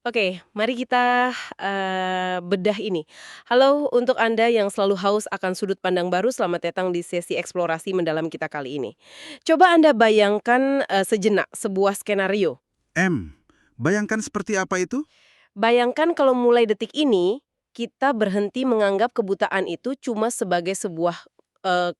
Oke, mari kita, bedah ini. Halo untuk Anda yang selalu haus akan sudut pandang baru, selamat datang di sesi eksplorasi mendalam kita kali ini. Coba Anda bayangkan, sejenak sebuah skenario. Bayangkan seperti apa itu? Bayangkan kalau mulai detik ini, kita berhenti menganggap kebutaan itu cuma sebagai sebuah,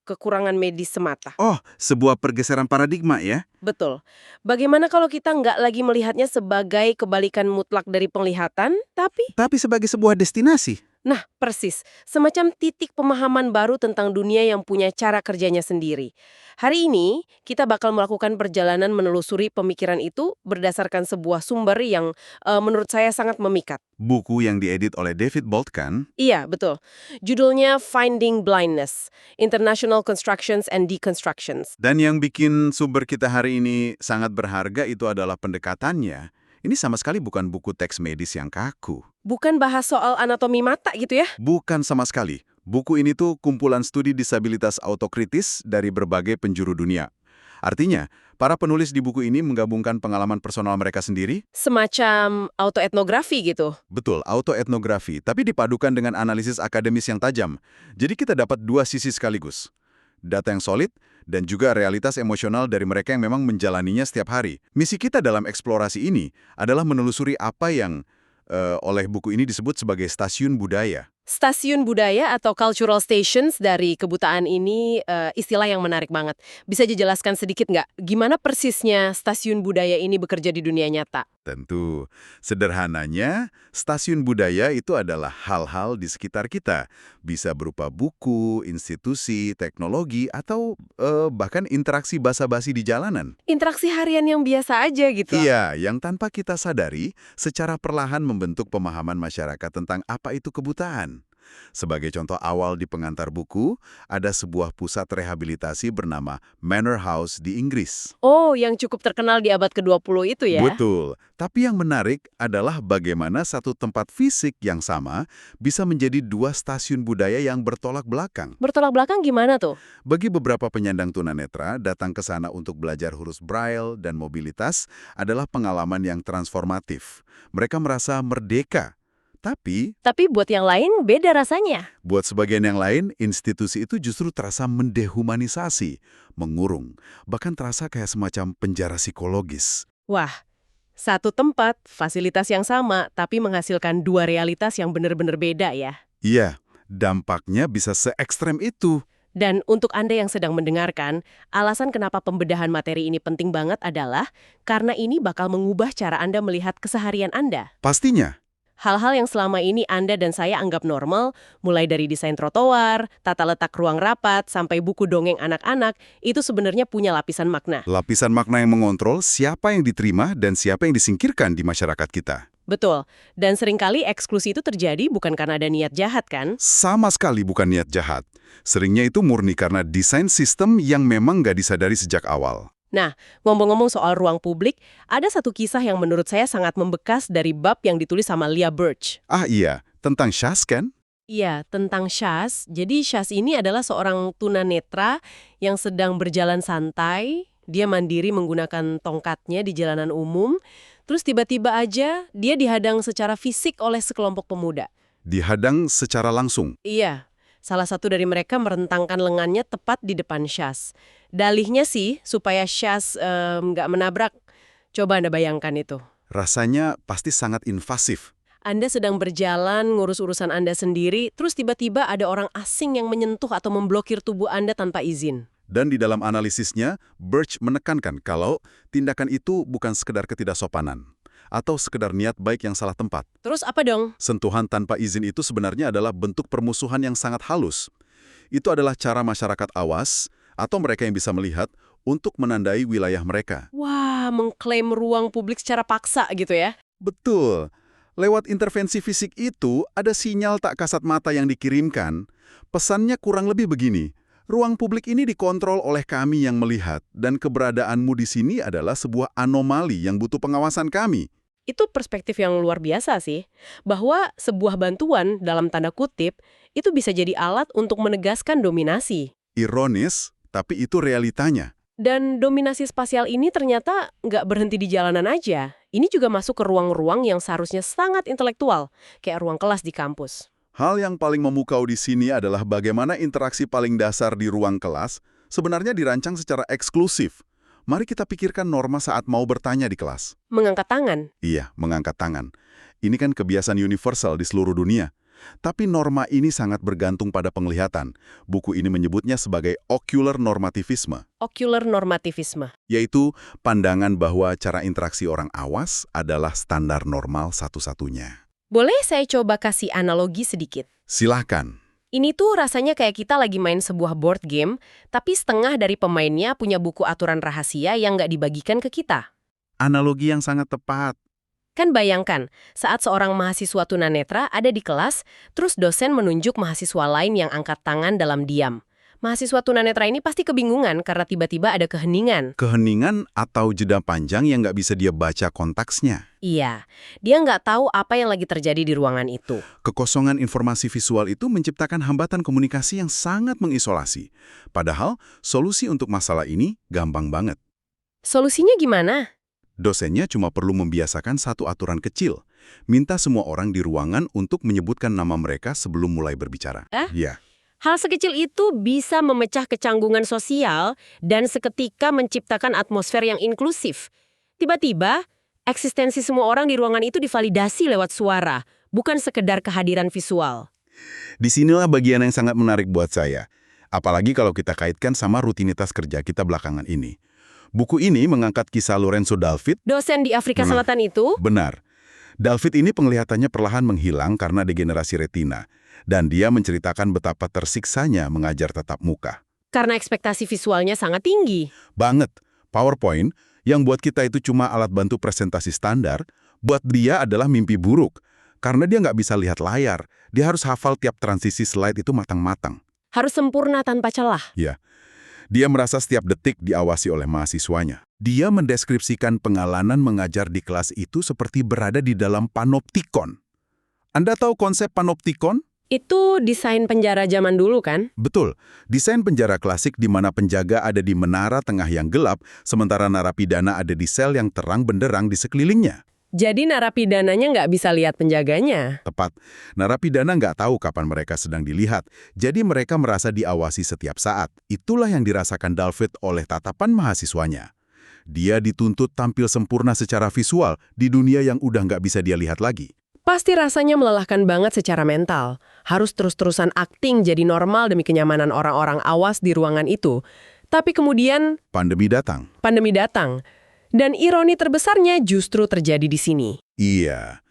kekurangan medis semata. Oh, sebuah pergeseran paradigma ya? Betul. Bagaimana kalau kita nggak lagi melihatnya sebagai kebalikan mutlak dari penglihatan, tapi Tapi sebagai sebuah destinasi. nah, persis. Semacam titik pemahaman baru tentang dunia yang punya cara kerjanya sendiri. Hari ini, kita bakal melakukan perjalanan menelusuri pemikiran itu berdasarkan sebuah sumber yang menurut saya sangat memikat. Buku yang diedit oleh David Bolt kan? Iya, betul. Judulnya Finding Blindness, International Constructions and Deconstructions. Dan yang bikin sumber kita hari ini sangat berharga itu adalah pendekatannya. Ini sama sekali bukan buku teks medis yang kaku. Bukan bahas soal anatomi mata gitu ya? Bukan sama sekali. Buku ini tuh kumpulan studi disabilitas autokritis dari berbagai penjuru dunia. Artinya, para penulis di buku ini menggabungkan pengalaman personal mereka sendiri. Semacam autoetnografi gitu. Betul, autoetnografi, tapi dipadukan dengan analisis akademis yang tajam. Jadi kita dapat dua sisi sekaligus. Data yang solid, dan juga realitas emosional dari mereka yang memang menjalaninya setiap hari. Misi kita dalam eksplorasi ini adalah menelusuri apa yang oleh buku ini disebut sebagai stasiun budaya. Stasiun budaya atau cultural stations dari kebutaan ini istilah yang menarik banget. Bisa dijelaskan sedikit nggak? Gimana persisnya stasiun budaya ini bekerja di dunia nyata? Tentu, sederhananya, stasiun budaya itu adalah hal-hal di sekitar kita. Bisa berupa buku, institusi, teknologi, atau bahkan interaksi basa-basi di jalanan. Interaksi harian yang biasa aja gitu. Iya, yang tanpa kita sadari, secara perlahan membentuk pemahaman masyarakat tentang apa itu kebutaan. Sebagai contoh awal di pengantar buku, ada sebuah pusat rehabilitasi bernama Manor House di Inggris. Oh, yang cukup terkenal di abad ke-20 itu ya? Betul, tapi yang menarik adalah bagaimana satu tempat fisik yang sama bisa menjadi dua stasiun budaya yang bertolak belakang. Bertolak belakang gimana tuh? Bagi beberapa penyandang tunanetra, datang ke sana untuk belajar huruf Braille dan mobilitas adalah pengalaman yang transformatif. Mereka merasa merdeka. Tapi buat yang lain beda rasanya. Buat sebagian yang lain, institusi itu justru terasa mendehumanisasi, mengurung, bahkan terasa kayak semacam penjara psikologis. Wah, satu tempat, fasilitas yang sama, tapi menghasilkan dua realitas yang benar-benar beda ya. Iya, dampaknya bisa se-ekstrem itu. Dan untuk Anda yang sedang mendengarkan, alasan kenapa pembedahan materi ini penting banget adalah karena ini bakal mengubah cara Anda melihat keseharian Anda. Pastinya. Hal-hal yang selama ini Anda dan saya anggap normal, mulai dari desain trotoar, tata letak ruang rapat, sampai buku dongeng anak-anak, itu sebenarnya punya lapisan makna. Lapisan makna yang mengontrol siapa yang diterima dan siapa yang disingkirkan di masyarakat kita. Betul, dan seringkali eksklusi itu terjadi bukan karena ada niat jahat kan? Sama sekali bukan niat jahat. Seringnya itu murni karena desain sistem yang memang nggak disadari sejak awal. Nah, ngomong-ngomong soal ruang publik, ada satu kisah yang menurut saya sangat membekas dari bab yang ditulis sama Leah Birch. Ah iya, tentang Shaz kan? Iya, tentang Shaz. Jadi Shaz ini adalah seorang tunanetra yang sedang berjalan santai. Dia mandiri menggunakan tongkatnya di jalanan umum. Terus tiba-tiba aja dia dihadang secara fisik oleh sekelompok pemuda. Dihadang secara langsung. Iya, salah satu dari mereka merentangkan lengannya tepat di depan Shaz. Dalihnya sih supaya Shaz nggak menabrak. Coba Anda bayangkan itu. Rasanya pasti sangat invasif. Anda sedang berjalan, ngurus urusan Anda sendiri, terus tiba-tiba ada orang asing yang menyentuh atau memblokir tubuh Anda tanpa izin. Dan di dalam analisisnya, Birch menekankan kalau tindakan itu bukan sekedar ketidaksopanan atau sekedar niat baik yang salah tempat. Terus apa dong? Sentuhan tanpa izin itu sebenarnya adalah bentuk permusuhan yang sangat halus. Itu adalah cara masyarakat awas atau mereka yang bisa melihat untuk menandai wilayah mereka. Wah, mengklaim ruang publik secara paksa gitu ya? Betul. Lewat intervensi fisik itu, ada sinyal tak kasat mata yang dikirimkan. Pesannya kurang lebih begini. Ruang publik ini dikontrol oleh kami yang melihat, dan keberadaanmu di sini adalah sebuah anomali yang butuh pengawasan kami. Itu perspektif yang luar biasa sih. Bahwa sebuah bantuan, dalam tanda kutip, itu bisa jadi alat untuk menegaskan dominasi. Ironis, tapi itu realitanya. Dan dominasi spasial ini ternyata nggak berhenti di jalanan aja. Ini juga masuk ke ruang-ruang yang seharusnya sangat intelektual, kayak ruang kelas di kampus. Hal yang paling memukau di sini adalah bagaimana interaksi paling dasar di ruang kelas sebenarnya dirancang secara eksklusif. Mari kita pikirkan norma saat mau bertanya di kelas. Mengangkat tangan. Iya, mengangkat tangan. Ini kan kebiasaan universal di seluruh dunia. Tapi norma ini sangat bergantung pada penglihatan. Buku ini menyebutnya sebagai ocular normativisme, Ocular normativisme. yaitu pandangan bahwa cara interaksi orang awas adalah standar normal satu-satunya. Boleh saya coba kasih analogi sedikit? Silahkan. Ini tuh rasanya kayak kita lagi main sebuah board game, tapi setengah dari pemainnya punya buku aturan rahasia yang nggak dibagikan ke kita. Analogi yang sangat tepat. Kan bayangkan, saat seorang mahasiswa tunanetra ada di kelas, terus dosen menunjuk mahasiswa lain yang angkat tangan dalam diam. Mahasiswa tunanetra ini pasti kebingungan karena tiba-tiba ada keheningan. Keheningan atau jeda panjang yang nggak bisa dia baca konteksnya. Iya, dia nggak tahu apa yang lagi terjadi di ruangan itu. Kekosongan informasi visual itu menciptakan hambatan komunikasi yang sangat mengisolasi. Padahal, solusi untuk masalah ini gampang banget. Solusinya gimana? Dosennya cuma perlu membiasakan satu aturan kecil. Minta semua orang di ruangan untuk menyebutkan nama mereka sebelum mulai berbicara. Ya, Hal sekecil itu bisa memecah kecanggungan sosial dan seketika menciptakan atmosfer yang inklusif. Tiba-tiba, eksistensi semua orang di ruangan itu divalidasi lewat suara, bukan sekedar kehadiran visual. disinilah bagian yang sangat menarik buat saya. Apalagi kalau kita kaitkan sama rutinitas kerja kita belakangan ini. Buku ini mengangkat kisah Lorenzo David. Dosen di Afrika Selatan itu, Benar. David ini penglihatannya perlahan menghilang karena degenerasi retina. Dan dia menceritakan betapa tersiksanya mengajar tatap muka. karena ekspektasi visualnya sangat tinggi. Banget. PowerPoint, yang buat kita itu cuma alat bantu presentasi standar, buat dia adalah mimpi buruk. Karena dia nggak bisa lihat layar, dia harus hafal tiap transisi slide itu matang-matang. Harus sempurna tanpa celah. Ya, dia merasa setiap detik diawasi oleh mahasiswanya. Dia mendeskripsikan pengalaman mengajar di kelas itu seperti berada di dalam panoptikon. Anda tahu konsep panoptikon? Itu desain penjara zaman dulu kan? Betul, desain penjara klasik di mana penjaga ada di menara tengah yang gelap, sementara narapidana ada di sel yang terang benderang di sekelilingnya. Jadi narapidananya nggak bisa lihat penjaganya. Tepat, narapidana nggak tahu kapan mereka sedang dilihat, jadi mereka merasa diawasi setiap saat. Itulah yang dirasakan David oleh tatapan mahasiswanya. Dia dituntut tampil sempurna secara visual di dunia yang udah nggak bisa dia lihat lagi. Pasti rasanya melelahkan banget secara mental. Harus terus-terusan akting jadi normal demi kenyamanan orang-orang awas di ruangan itu. Tapi kemudian Pandemi datang. pandemi datang. Dan ironi terbesarnya justru terjadi di sini. Iya.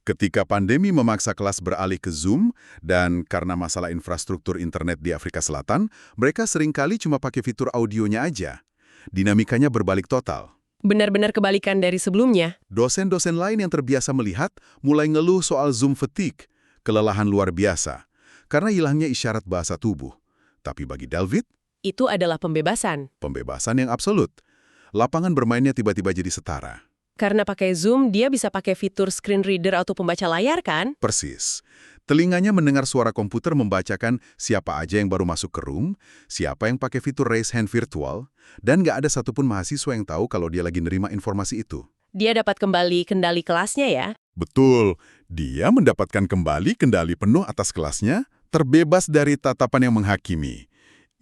Ketika pandemi memaksa kelas beralih ke Zoom, dan karena masalah infrastruktur internet di Afrika Selatan, mereka seringkali cuma pakai fitur audionya aja. Dinamikanya berbalik total. Benar-benar kebalikan dari sebelumnya. Dosen-dosen lain yang terbiasa melihat mulai ngeluh soal Zoom fatigue, kelelahan luar biasa, karena hilangnya isyarat bahasa tubuh. Tapi bagi David, Itu adalah pembebasan. pembebasan yang absolut. Lapangan bermainnya tiba-tiba jadi setara. Karena pakai Zoom, dia bisa pakai fitur screen reader atau pembaca layar kan? Persis. Telinganya mendengar suara komputer membacakan siapa aja yang baru masuk ke room, siapa yang pakai fitur raise hand virtual, dan nggak ada satupun mahasiswa yang tahu kalau dia lagi nerima informasi itu. Dia dapat kembali kendali kelasnya ya. Betul, dia mendapatkan kembali kendali penuh atas kelasnya, terbebas dari tatapan yang menghakimi.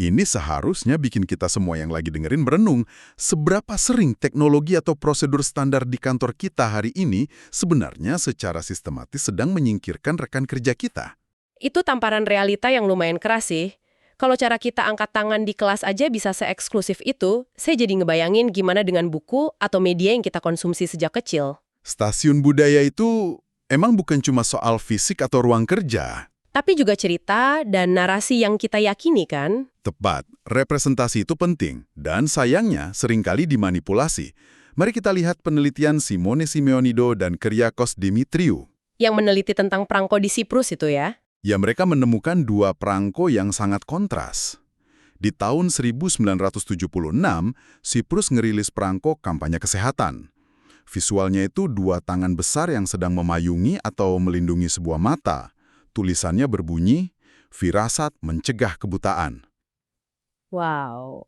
Ini seharusnya bikin kita semua yang lagi dengerin merenung, seberapa sering teknologi atau prosedur standar di kantor kita hari ini sebenarnya secara sistematis sedang menyingkirkan rekan kerja kita. Itu tamparan realita yang lumayan keras sih. Kalau cara kita angkat tangan di kelas aja bisa se-eksklusif itu, saya jadi ngebayangin gimana dengan buku atau media yang kita konsumsi sejak kecil. Stasiun budaya itu emang bukan cuma soal fisik atau ruang kerja. Tapi juga cerita dan narasi yang kita yakini kan? Tepat, representasi itu penting, dan sayangnya seringkali dimanipulasi. Mari kita lihat penelitian Simone Simeonido dan Kyriakos Dimitriou. Yang meneliti tentang perangko di Siprus itu ya. Ya, mereka menemukan dua perangko yang sangat kontras. Di tahun 1976, Siprus ngerilis perangko kampanye kesehatan. Visualnya itu dua tangan besar yang sedang memayungi atau melindungi sebuah mata. Tulisannya berbunyi, firasat mencegah kebutaan. Wow.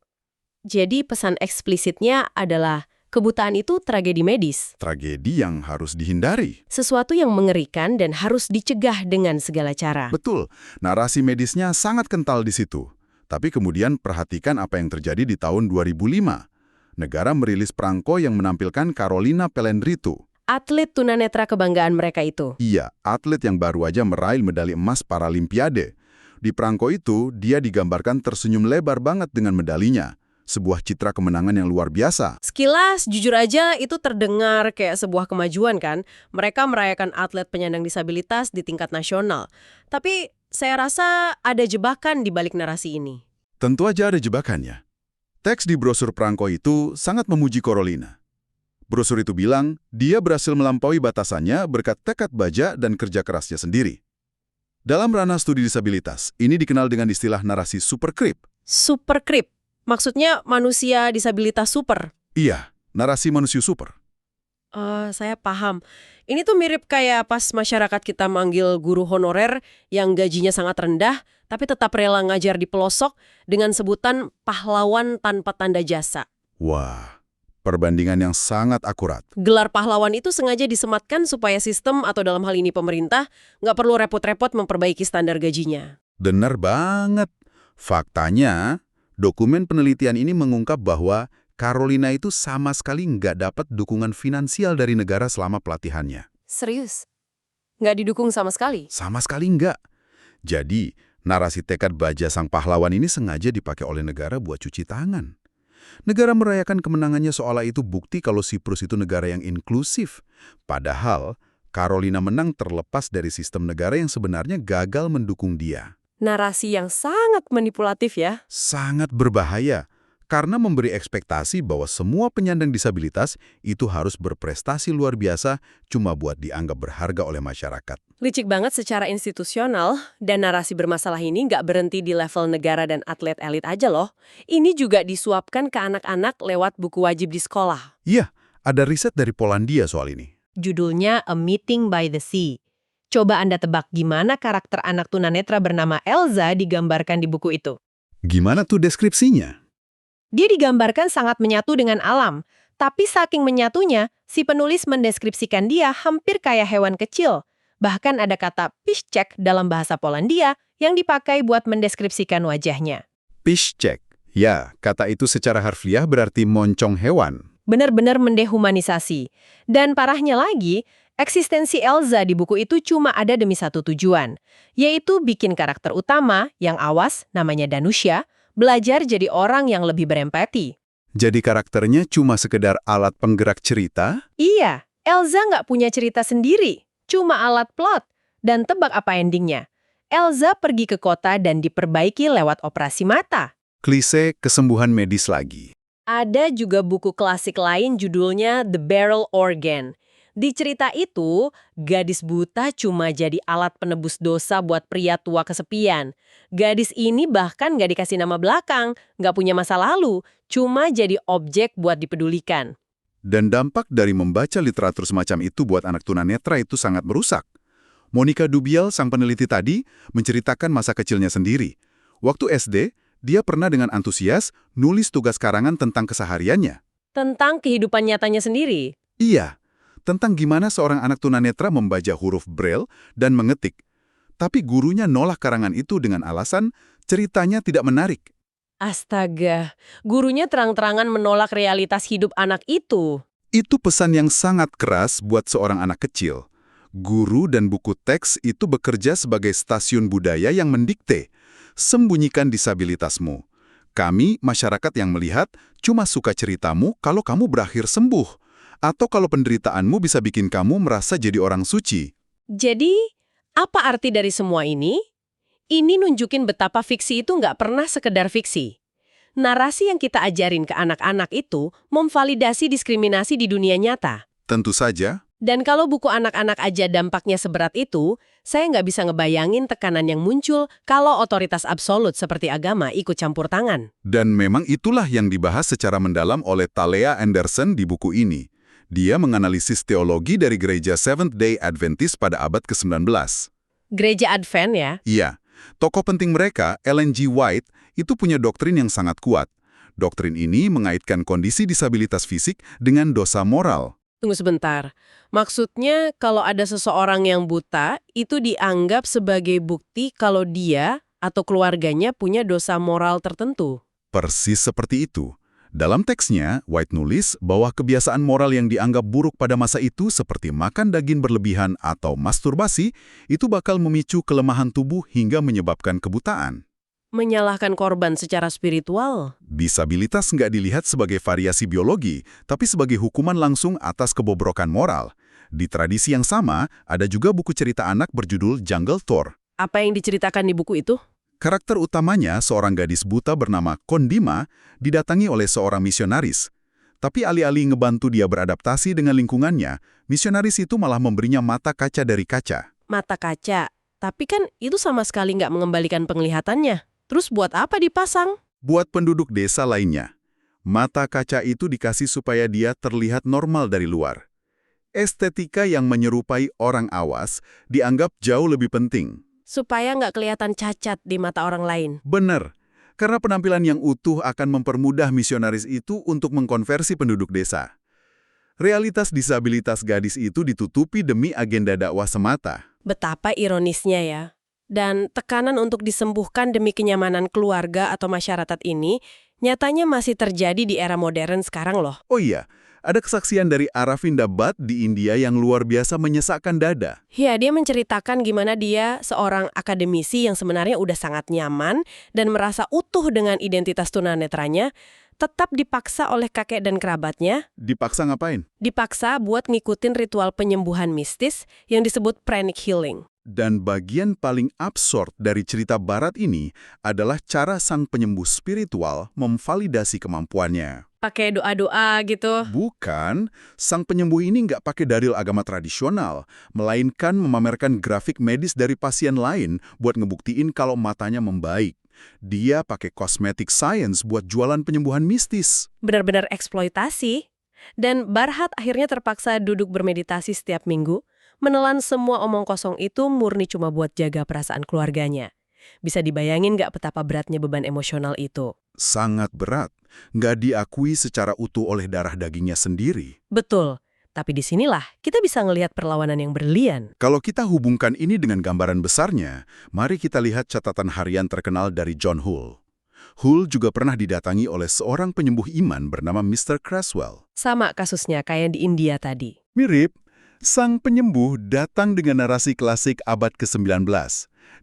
Jadi pesan eksplisitnya adalah Kebutaan itu tragedi medis, Tragedi yang harus dihindari. sesuatu yang mengerikan dan harus dicegah dengan segala cara. Betul, narasi medisnya sangat kental di situ. Tapi kemudian perhatikan apa yang terjadi di tahun 2005. Negara merilis perangko yang menampilkan Carolina Pelendritu. Atlet tunanetra kebanggaan mereka itu. Iya, atlet yang baru aja meraih medali emas Paralimpiade. Di perangko itu, dia digambarkan tersenyum lebar banget dengan medalinya. Sebuah citra kemenangan yang luar biasa. Sekilas, jujur aja itu terdengar kayak sebuah kemajuan kan. Mereka merayakan atlet penyandang disabilitas di tingkat nasional. Tapi saya rasa ada jebakan di balik narasi ini. Tentu aja ada jebakannya. Teks di brosur perangko itu sangat memuji Carolina. Brosur itu bilang, dia berhasil melampaui batasannya berkat tekad baja dan kerja kerasnya sendiri. Dalam ranah studi disabilitas, ini dikenal dengan istilah narasi superkrip. Superkrip, maksudnya manusia disabilitas super. Iya, narasi manusia super. Saya paham. Ini tuh mirip kayak pas masyarakat kita manggil guru honorer yang gajinya sangat rendah, tapi tetap rela ngajar di pelosok dengan sebutan pahlawan tanpa tanda jasa. Wah, perbandingan yang sangat akurat. Gelar pahlawan itu sengaja disematkan supaya sistem atau dalam hal ini pemerintah nggak perlu repot-repot memperbaiki standar gajinya. Benar banget. Faktanya, dokumen penelitian ini mengungkap bahwa Carolina itu sama sekali nggak dapat dukungan finansial dari negara selama pelatihannya. Serius? Nggak didukung sama sekali? Sama sekali nggak. Jadi, narasi tekad baja sang pahlawan ini sengaja dipakai oleh negara buat cuci tangan. Negara merayakan kemenangannya seolah itu bukti kalau Siprus itu negara yang inklusif. Padahal, Carolina menang terlepas dari sistem negara yang sebenarnya gagal mendukung dia. Narasi yang sangat manipulatif ya. Sangat berbahaya, karena memberi ekspektasi bahwa semua penyandang disabilitas itu harus berprestasi luar biasa cuma buat dianggap berharga oleh masyarakat. Licik banget secara institusional, dan narasi bermasalah ini nggak berhenti di level negara dan atlet elit aja loh. Ini juga disuapkan ke anak-anak lewat buku wajib di sekolah. Iya, ada riset dari Polandia soal ini. Judulnya A Meeting by the Sea. Coba Anda tebak gimana karakter anak tunanetra bernama Elza digambarkan di buku itu. Gimana tuh deskripsinya? Dia digambarkan sangat menyatu dengan alam, tapi saking menyatunya, si penulis mendeskripsikan dia hampir kayak hewan kecil. Bahkan ada kata piszczek dalam bahasa Polandia yang dipakai buat mendeskripsikan wajahnya. Piszczek. Ya, kata itu secara harfiah berarti moncong hewan. Benar-benar mendehumanisasi. Dan parahnya lagi, eksistensi Elza di buku itu cuma ada demi satu tujuan, yaitu bikin karakter utama, yang awas, namanya Danusha, belajar jadi orang yang lebih berempati. Jadi karakternya cuma sekedar alat penggerak cerita? Iya, Elza nggak punya cerita sendiri, cuma alat plot. Dan tebak apa endingnya? Elza pergi ke kota dan diperbaiki lewat operasi mata. Klise kesembuhan medis lagi. Ada juga buku klasik lain judulnya The Barrel Organ. Di cerita itu, gadis buta cuma jadi alat penebus dosa buat pria tua kesepian. Gadis ini bahkan nggak dikasih nama belakang, nggak punya masa lalu, cuma jadi objek buat dipedulikan. Dan dampak dari membaca literatur semacam itu buat anak tunanetra itu sangat merusak. Monica Dubiel, sang peneliti tadi, menceritakan masa kecilnya sendiri. Waktu SD, dia pernah dengan antusias nulis tugas karangan tentang kesehariannya. Tentang kehidupan nyatanya sendiri. Iya, tentang gimana seorang anak tunanetra membaca huruf Braille dan mengetik. Tapi gurunya nolak karangan itu dengan alasan ceritanya tidak menarik. Astaga, gurunya terang-terangan menolak realitas hidup anak itu. Itu pesan yang sangat keras buat seorang anak kecil. Guru dan buku teks itu bekerja sebagai stasiun budaya yang mendikte. Sembunyikan disabilitasmu. Kami, masyarakat yang melihat, cuma suka ceritamu kalau kamu berakhir sembuh. Atau kalau penderitaanmu bisa bikin kamu merasa jadi orang suci. Jadi, apa arti dari semua ini? Ini nunjukin betapa fiksi itu nggak pernah sekedar fiksi. Narasi yang kita ajarin ke anak-anak itu memvalidasi diskriminasi di dunia nyata. Tentu saja. Dan kalau buku anak-anak aja dampaknya seberat itu, saya nggak bisa ngebayangin tekanan yang muncul kalau otoritas absolut seperti agama ikut campur tangan. Dan memang itulah yang dibahas secara mendalam oleh Thalia Anderson di buku ini. Dia menganalisis teologi dari gereja Seventh-day Adventist pada abad ke-19. Gereja Advent ya? Iya, tokoh penting mereka, Ellen G. White, itu punya doktrin yang sangat kuat. Doktrin ini mengaitkan kondisi disabilitas fisik dengan dosa moral. Tunggu sebentar. Maksudnya kalau ada seseorang yang buta, itu dianggap sebagai bukti kalau dia atau keluarganya punya dosa moral tertentu. Persis seperti itu. Dalam teksnya, White nulis bahwa kebiasaan moral yang dianggap buruk pada masa itu seperti makan daging berlebihan atau masturbasi, itu bakal memicu kelemahan tubuh hingga menyebabkan kebutaan. Menyalahkan korban secara spiritual. Disabilitas nggak dilihat sebagai variasi biologi, tapi sebagai hukuman langsung atas kebobrokan moral. Di tradisi yang sama, ada juga buku cerita anak berjudul Jungle Thor. Apa yang diceritakan di buku itu? Karakter utamanya, seorang gadis buta bernama Kondima, didatangi oleh seorang misionaris. Tapi alih-alih ngebantu dia beradaptasi dengan lingkungannya, misionaris itu malah memberinya mata kaca dari kaca. Mata kaca. Tapi kan itu sama sekali nggak mengembalikan penglihatannya. Terus buat apa dipasang? Buat penduduk desa lainnya, mata kaca itu dikasih supaya dia terlihat normal dari luar. Estetika yang menyerupai orang awas dianggap jauh lebih penting. Supaya nggak kelihatan cacat di mata orang lain. Benar, karena penampilan yang utuh akan mempermudah misionaris itu untuk mengkonversi penduduk desa. Realitas disabilitas gadis itu ditutupi demi agenda dakwah semata. Betapa ironisnya ya. Dan tekanan untuk disembuhkan demi kenyamanan keluarga atau masyarakat ini nyatanya masih terjadi di era modern sekarang loh. Oh iya, ada kesaksian dari Aravinda Bhatt di India yang luar biasa menyesakkan dada. Ya, dia menceritakan gimana dia seorang akademisi yang sebenarnya udah sangat nyaman dan merasa utuh dengan identitas tunanetranya, tetap dipaksa oleh kakek dan kerabatnya. Dipaksa ngapain? Dipaksa buat ngikutin ritual penyembuhan mistis yang disebut pranic healing. Dan bagian paling absurd dari cerita barat ini adalah cara sang penyembuh spiritual memvalidasi kemampuannya. Pakai doa-doa gitu. Bukan, sang penyembuh ini nggak pakai dalil agama tradisional, melainkan memamerkan grafik medis dari pasien lain buat ngebuktiin kalau matanya membaik. Dia pakai cosmetic science buat jualan penyembuhan mistis. Benar-benar eksploitasi. Dan Barhat akhirnya terpaksa duduk bermeditasi setiap minggu, menelan semua omong kosong itu murni cuma buat jaga perasaan keluarganya. Bisa dibayangin nggak betapa beratnya beban emosional itu? Sangat berat, nggak diakui secara utuh oleh darah dagingnya sendiri. Betul, tapi disinilah kita bisa ngelihat perlawanan yang berlian. Kalau kita hubungkan ini dengan gambaran besarnya, mari kita lihat catatan harian terkenal dari John Hull. Hull juga pernah didatangi oleh seorang penyembuh iman bernama Mr. Creswell. Sama kasusnya kayak di India tadi. Mirip, sang penyembuh datang dengan narasi klasik abad ke-19.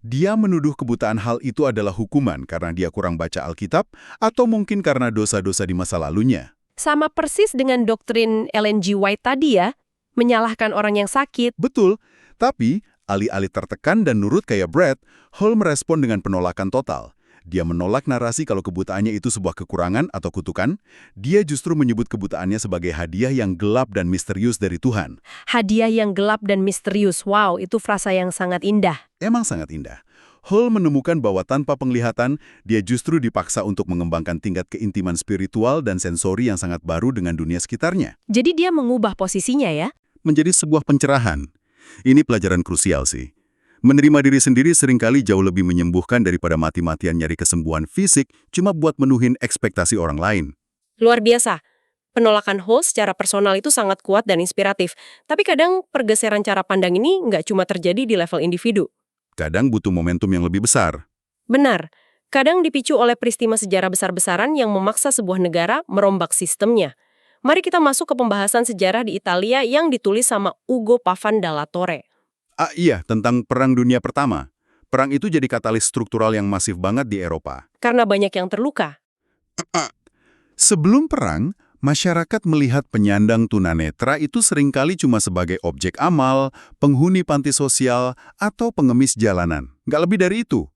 Dia menuduh kebutaan hal itu adalah hukuman karena dia kurang baca Alkitab atau mungkin karena dosa-dosa di masa lalunya. Sama persis dengan doktrin Ellen G. White tadi ya, menyalahkan orang yang sakit. Betul, tapi alih-alih tertekan dan nurut kayak Brad, Hull merespon dengan penolakan total. Dia menolak narasi kalau kebutaannya itu sebuah kekurangan atau kutukan. Dia justru menyebut kebutaannya sebagai hadiah yang gelap dan misterius dari Tuhan. Hadiah yang gelap dan misterius. Wow, itu frasa yang sangat indah. Emang sangat indah. Hull menemukan bahwa tanpa penglihatan, dia justru dipaksa untuk mengembangkan tingkat keintiman spiritual dan sensori yang sangat baru dengan dunia sekitarnya. Jadi dia mengubah posisinya ya? Menjadi sebuah pencerahan. Ini pelajaran krusial sih. Menerima diri sendiri seringkali jauh lebih menyembuhkan daripada mati-matian nyari kesembuhan fisik cuma buat menuhin ekspektasi orang lain. Luar biasa. Penolakan Hull secara personal itu sangat kuat dan inspiratif. Tapi kadang pergeseran cara pandang ini nggak cuma terjadi di level individu. Kadang butuh momentum yang lebih besar. Benar. Kadang dipicu oleh peristiwa sejarah besar-besaran yang memaksa sebuah negara merombak sistemnya. Mari kita masuk ke pembahasan sejarah di Italia yang ditulis sama Ugo Pavan dalla Torre. Iya, tentang Perang Dunia Pertama. Perang itu jadi katalis struktural yang masif banget di Eropa. Karena banyak yang terluka. Sebelum perang, masyarakat melihat penyandang tunanetra itu seringkali cuma sebagai objek amal, penghuni panti sosial, atau pengemis jalanan. Nggak lebih dari itu.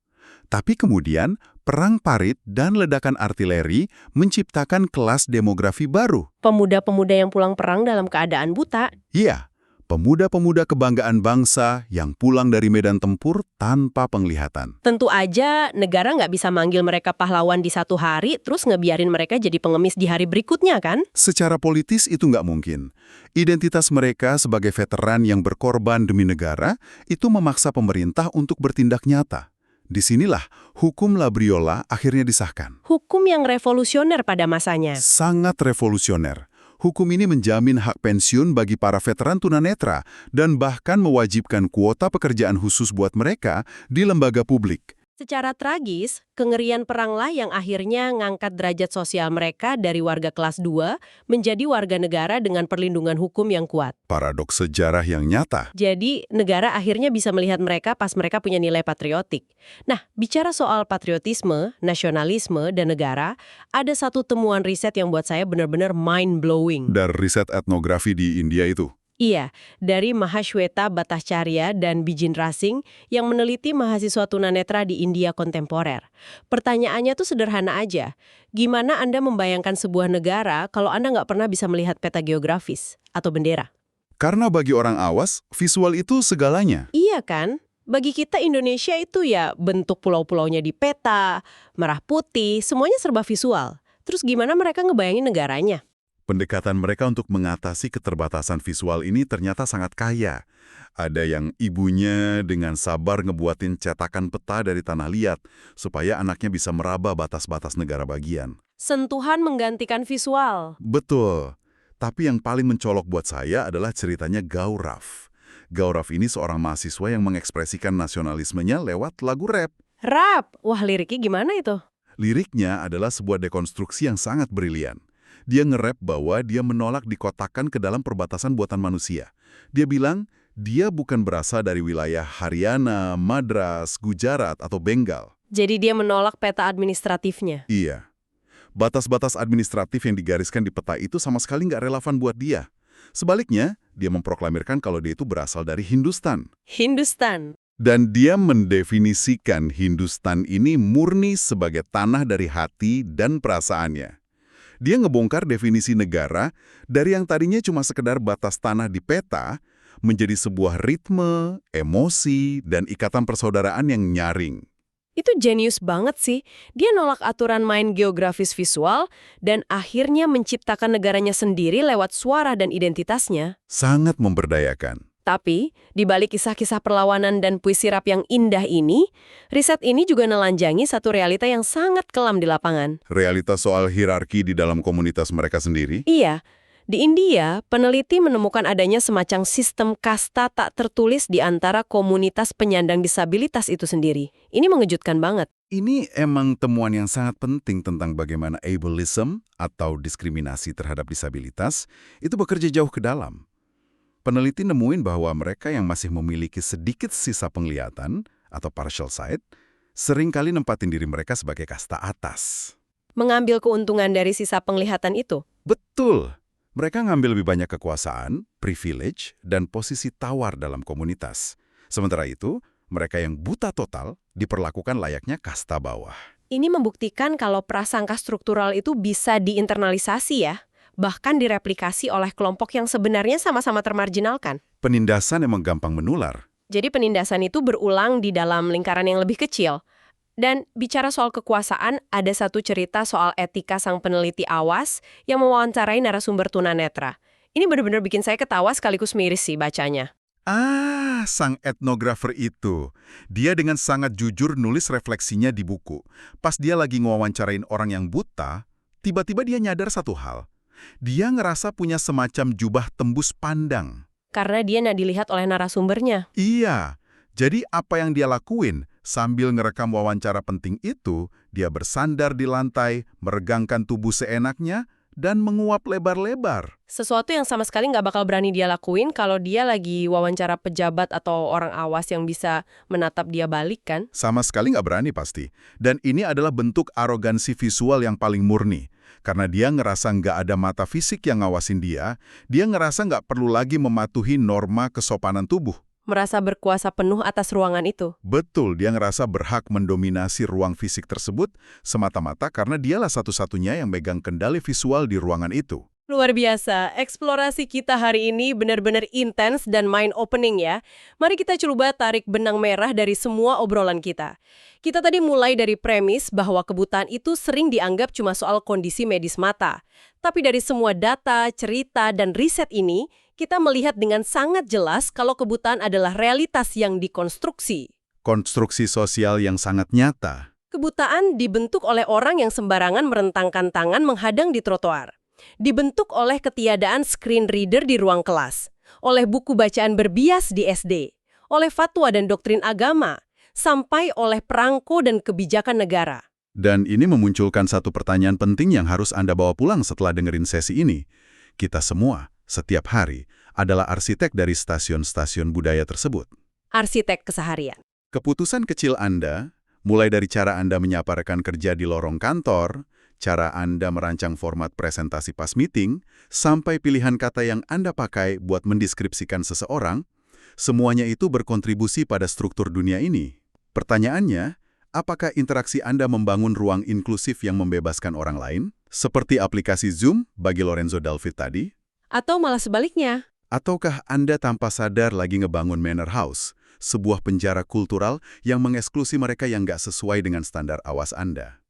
Tapi kemudian, perang parit dan ledakan artileri menciptakan kelas demografi baru. Pemuda-pemuda yang pulang perang dalam keadaan buta. Iya. Pemuda-pemuda kebanggaan bangsa yang pulang dari medan tempur tanpa penglihatan. Tentu aja negara nggak bisa manggil mereka pahlawan di satu hari, terus ngebiarin mereka jadi pengemis di hari berikutnya kan? Secara politis itu nggak mungkin. Identitas mereka sebagai veteran yang berkorban demi negara itu memaksa pemerintah untuk bertindak nyata. Disinilah hukum Labriola akhirnya disahkan. Hukum yang revolusioner pada masanya. Sangat revolusioner. Hukum ini menjamin hak pensiun bagi para veteran tunanetra dan bahkan mewajibkan kuota pekerjaan khusus buat mereka di lembaga publik. Secara tragis, kengerian peranglah yang akhirnya ngangkat derajat sosial mereka dari warga kelas 2 menjadi warga negara dengan perlindungan hukum yang kuat. Paradoks sejarah yang nyata. Jadi, negara akhirnya bisa melihat mereka pas mereka punya nilai patriotik. Nah, bicara soal patriotisme, nasionalisme, dan negara, ada satu temuan riset yang buat saya benar-benar mind-blowing. Dari riset etnografi di India itu. Iya, dari Mahashweta Bhattacharya dan Bijindra Singh yang meneliti mahasiswa tunanetra di India kontemporer. Pertanyaannya tuh sederhana aja. Gimana Anda membayangkan sebuah negara kalau Anda nggak pernah bisa melihat peta geografis atau bendera? Karena bagi orang awas, visual itu segalanya. Iya kan? Bagi kita Indonesia itu ya bentuk pulau-pulaunya di peta, merah putih, semuanya serba visual. Terus gimana mereka ngebayangin negaranya? Pendekatan mereka untuk mengatasi keterbatasan visual ini ternyata sangat kaya. Ada yang ibunya dengan sabar ngebuatin cetakan peta dari tanah liat supaya anaknya bisa meraba batas-batas negara bagian. Sentuhan menggantikan visual. Betul. Tapi yang paling mencolok buat saya adalah ceritanya Gaurav. Gaurav ini seorang mahasiswa yang mengekspresikan nasionalismenya lewat lagu rap. Rap! Wah, liriknya gimana itu? Liriknya adalah sebuah dekonstruksi yang sangat brilian. Dia nge-rap bahwa dia menolak dikotakkan ke dalam perbatasan buatan manusia. Dia bilang, dia bukan berasal dari wilayah Haryana, Madras, Gujarat, atau Bengal. Jadi dia menolak peta administratifnya. Iya. Batas-batas administratif yang digariskan di peta itu sama sekali nggak relevan buat dia. Sebaliknya, dia memproklamirkan kalau dia itu berasal dari Hindustan. Hindustan. Dan dia mendefinisikan Hindustan ini murni sebagai tanah dari hati dan perasaannya. Dia ngebongkar definisi negara dari yang tadinya cuma sekedar batas tanah di peta menjadi sebuah ritme, emosi, dan ikatan persaudaraan yang nyaring. Itu jenius banget sih. Dia nolak aturan main geografis visual dan akhirnya menciptakan negaranya sendiri lewat suara dan identitasnya. Sangat memberdayakan. Tapi, di balik kisah-kisah perlawanan dan puisi rap yang indah ini, riset ini juga nelanjangi satu realita yang sangat kelam di lapangan. Realitas soal hierarki di dalam komunitas mereka sendiri? Iya, di India, peneliti menemukan adanya semacam sistem kasta tak tertulis di antara komunitas penyandang disabilitas itu sendiri. Ini mengejutkan banget. Ini emang temuan yang sangat penting tentang bagaimana ableism atau diskriminasi terhadap disabilitas itu bekerja jauh ke dalam. Peneliti nemuin bahwa mereka yang masih memiliki sedikit sisa penglihatan atau partial sight seringkali nempatin diri mereka sebagai kasta atas. Mengambil keuntungan dari sisa penglihatan itu. Betul. Mereka ngambil lebih banyak kekuasaan, privilege, dan posisi tawar dalam komunitas. Sementara itu, mereka yang buta total diperlakukan layaknya kasta bawah. Ini membuktikan kalau prasangka struktural itu bisa diinternalisasi ya. Bahkan direplikasi oleh kelompok yang sebenarnya sama-sama termarginalkan. Penindasan emang gampang menular. Jadi penindasan itu berulang di dalam lingkaran yang lebih kecil. Dan bicara soal kekuasaan, ada satu cerita soal etika sang peneliti awas yang mewawancarai narasumber tunanetra. Ini benar-benar bikin saya ketawa sekaligus miris sih bacanya. Sang etnografer itu. Dia dengan sangat jujur nulis refleksinya di buku. Pas dia lagi ngewawancarain orang yang buta, tiba-tiba dia nyadar satu hal. Dia ngerasa punya semacam jubah tembus pandang. Karena dia nggak dilihat oleh narasumbernya. Iya, jadi apa yang dia lakuin sambil ngerekam wawancara penting itu, dia bersandar di lantai, meregangkan tubuh seenaknya, dan menguap lebar-lebar. Sesuatu yang sama sekali nggak bakal berani dia lakuin kalau dia lagi wawancara pejabat atau orang awas yang bisa menatap dia balik kan? Sama sekali nggak berani pasti. Dan ini adalah bentuk arogansi visual yang paling murni. Karena dia ngerasa nggak ada mata fisik yang ngawasin dia ngerasa nggak perlu lagi mematuhi norma kesopanan tubuh. Merasa berkuasa penuh atas ruangan itu. Betul, dia ngerasa berhak mendominasi ruang fisik tersebut semata-mata karena dialah satu-satunya yang megang kendali visual di ruangan itu. Luar biasa, eksplorasi kita hari ini benar-benar intens dan mind-opening ya. Mari kita coba tarik benang merah dari semua obrolan kita. Kita tadi mulai dari premis bahwa kebutaan itu sering dianggap cuma soal kondisi medis mata. Tapi dari semua data, cerita, dan riset ini, kita melihat dengan sangat jelas kalau kebutaan adalah realitas yang dikonstruksi. Konstruksi sosial yang sangat nyata. Kebutaan dibentuk oleh orang yang sembarangan merentangkan tangan menghadang di trotoar. Dibentuk oleh ketiadaan screen reader di ruang kelas. Oleh buku bacaan berbias di SD. Oleh fatwa dan doktrin agama. Sampai oleh perangko dan kebijakan negara. Dan ini memunculkan satu pertanyaan penting yang harus Anda bawa pulang setelah dengerin sesi ini. Kita semua, setiap hari, adalah arsitek dari stasiun-stasiun budaya tersebut. Arsitek keseharian. Keputusan kecil Anda, mulai dari cara Anda menyapa rekan kerja di lorong kantor, cara Anda merancang format presentasi pas meeting, sampai pilihan kata yang Anda pakai buat mendeskripsikan seseorang, semuanya itu berkontribusi pada struktur dunia ini. Pertanyaannya, apakah interaksi Anda membangun ruang inklusif yang membebaskan orang lain, seperti aplikasi Zoom bagi Lorenzo David tadi? Atau malah sebaliknya? Ataukah Anda tanpa sadar lagi ngebangun Manor House, sebuah penjara kultural yang mengeksklusi mereka yang nggak sesuai dengan standar awas Anda?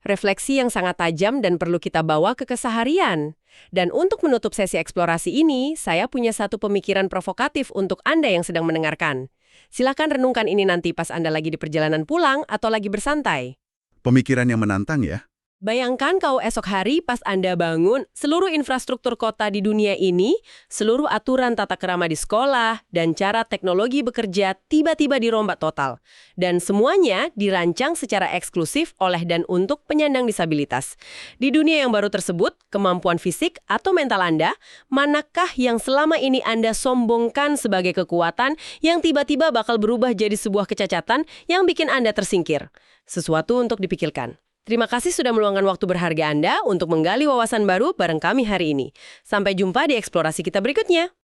Refleksi yang sangat tajam dan perlu kita bawa ke keseharian. Dan untuk menutup sesi eksplorasi ini, saya punya satu pemikiran provokatif untuk Anda yang sedang mendengarkan. Silakan renungkan ini nanti pas Anda lagi di perjalanan pulang atau lagi bersantai. Pemikiran yang menantang ya? Bayangkan kalau esok hari pas Anda bangun, seluruh infrastruktur kota di dunia ini, seluruh aturan tata krama di sekolah, dan cara teknologi bekerja tiba-tiba dirombak total. Dan semuanya dirancang secara eksklusif oleh dan untuk penyandang disabilitas. Di dunia yang baru tersebut, kemampuan fisik atau mental Anda, manakah yang selama ini Anda sombongkan sebagai kekuatan yang tiba-tiba bakal berubah jadi sebuah kecacatan yang bikin Anda tersingkir? Sesuatu untuk dipikirkan. Terima kasih sudah meluangkan waktu berharga Anda untuk menggali wawasan baru bareng kami hari ini. Sampai jumpa di eksplorasi kita berikutnya.